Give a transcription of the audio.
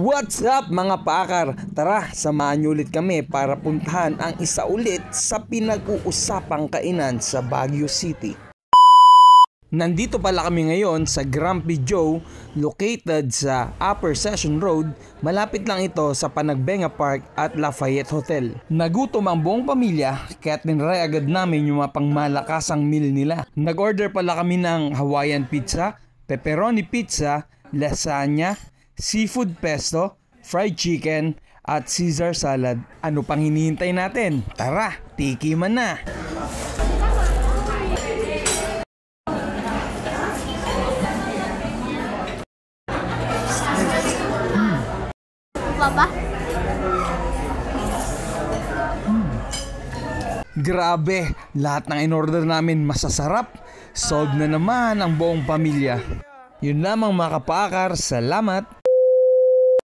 What's up mga paakar? Tara, samahan niyo ulit kami para puntahan ang isa ulit sa pinag-uusapang kainan sa Baguio City. Nandito pala kami ngayon sa Grumpy Joe, located sa Upper Session Road. Malapit lang ito sa Panagbenga Park at Lafayette Hotel. Nagutom ang buong pamilya kaya't tinry agad namin yung mga pangmalakasang meal nila. Nag-order pala kami ng Hawaiian pizza, pepperoni pizza, lasagna, seafood pesto, fried chicken, at Caesar salad. Ano pang hinihintay natin? Tara, tikiman na! Baba? Grabe, lahat ng in-order namin masasarap. Solve na naman ang buong pamilya. Yun lamang mga kapaakar, salamat!